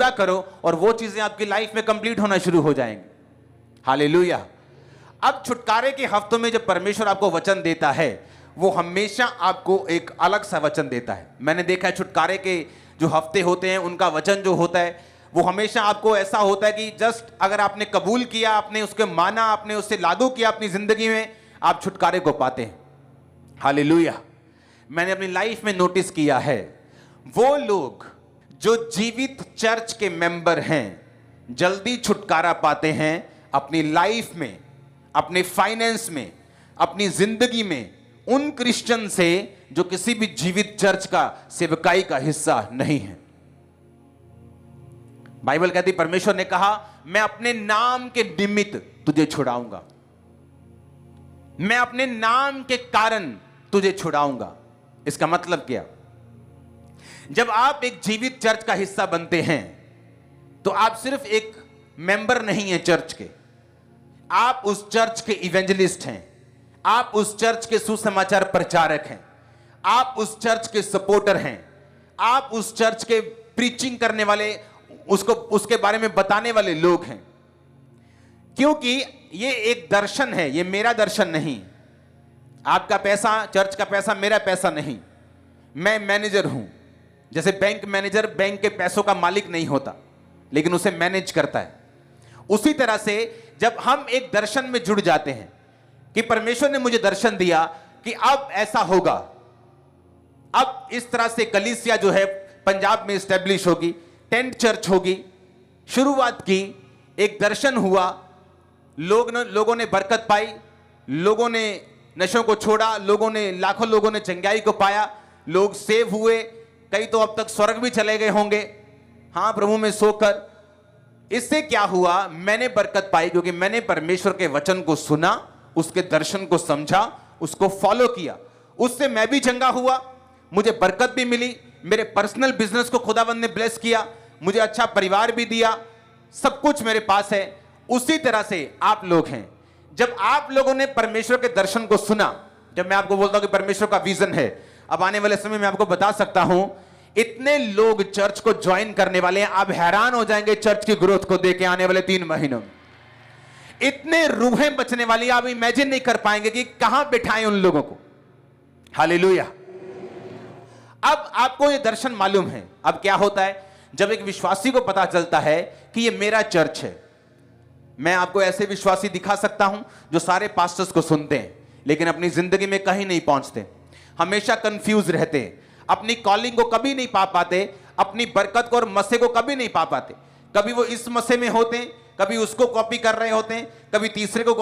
पूरा करो और वो चीजें आपकी लाइफ में कंप्लीट होना शुरू हो जाएंगी। हालेलुया। अब छुटकारे के हफ्तों में जब परमेश्वर आपको वचन देता है, वो हमेशा आपको एक अलग सा वचन देता है। मैंने देखा है छुटकारे के जो हफ्ते होते हैं उनका वचन जो होता है वो हमेशा आपको ऐसा होता है कि जस्ट अगर आपने कबूल किया, आपने उसके माना, आपने उससे लागू किया अपनी जिंदगी में, आप छुटकारे को पाते हैं। हालेलुया। मैंने अपनी लाइफ में नोटिस किया है वो लोग जो जीवित चर्च के मेंबर हैं जल्दी छुटकारा पाते हैं अपनी लाइफ में, अपने फाइनेंस में, अपनी जिंदगी में उन क्रिश्चियन से जो किसी भी जीवित चर्च का सेवकाई का हिस्सा नहीं है। बाइबल कहती परमेश्वर ने कहा मैं अपने नाम के निमित्त तुझे छुड़ाऊंगा, मैं अपने नाम के कारण तुझे छुड़ाऊंगा। इसका मतलब क्या? जब आप एक जीवित चर्च का हिस्सा बनते हैं तो आप सिर्फ एक मेंबर नहीं हैं चर्च के, आप उस चर्च के इवेंजलिस्ट हैं, आप उस चर्च के सुसमाचार प्रचारक हैं, आप उस चर्च के सपोर्टर हैं, आप उस चर्च के प्रीचिंग करने वाले, उसको उसके बारे में बताने वाले लोग हैं। क्योंकि ये एक दर्शन है, ये मेरा दर्शन नहीं। आपका पैसा, चर्च का पैसा मेरा पैसा नहीं। मैं मैनेजर हूं। जैसे बैंक मैनेजर बैंक के पैसों का मालिक नहीं होता लेकिन उसे मैनेज करता है, उसी तरह से जब हम एक दर्शन में जुड़ जाते हैं कि परमेश्वर ने मुझे दर्शन दिया कि अब ऐसा होगा, अब इस तरह से कलीसिया जो है पंजाब में स्टैब्लिश होगी, टेंट चर्च होगी, शुरुआत की, एक दर्शन हुआ, लोगों ने बरकत पाई, लोगों ने नशों को छोड़ा, लाखों लोगों ने चंगाई को पाया, लोग सेव हुए, कई तो अब तक स्वर्ग भी चले गए होंगे, हां प्रभु में सोकर। इससे क्या हुआ? मैंने बरकत पाई क्योंकि मैंने परमेश्वर के वचन को सुना, उसके दर्शन को समझा, उसको फॉलो किया। उससे मैं भी चंगा हुआ, मुझे बरकत भी मिली, मेरे पर्सनल बिजनेस को खुदावंद ने ब्लेस किया, मुझे अच्छा परिवार भी दिया, सब कुछ मेरे पास है। उसी तरह से आप लोग हैं। जब आप लोगों ने परमेश्वर के दर्शन को सुना, जब मैं आपको बोलता हूं कि परमेश्वर का विजन है, अब आने वाले समय में आपको बता सकता हूं इतने लोग चर्च को ज्वाइन करने वाले हैं, आप हैरान हो जाएंगे चर्च की ग्रोथ को देख के आने वाले 3 महीनों में। इतने रूहें बचने वाली, आप इमेजिन नहीं कर पाएंगे कि कहां बिठाएं उन लोगों को। हालेलुया। अब आपको ये दर्शन मालूम है। अब क्या होता है जब एक विश्वासी को पता चलता है कि ये मेरा चर्च है। मैं आपको ऐसे विश्वासी दिखा सकता हूं जो सारे पास्टर्स को सुनते हैं लेकिन अपनी जिंदगी में कहीं नहीं पहुंचते, हमेशा कंफ्यूज रहते हैं, अपनी कॉलिंग को कभी नहीं पा पाते, अपनी बरकत को और मसे को कभी नहीं पा पाते। कभी वो इस मसे में होते हैं, कभी उसको कॉपी कर रहे होते हैं, कभी तीसरे को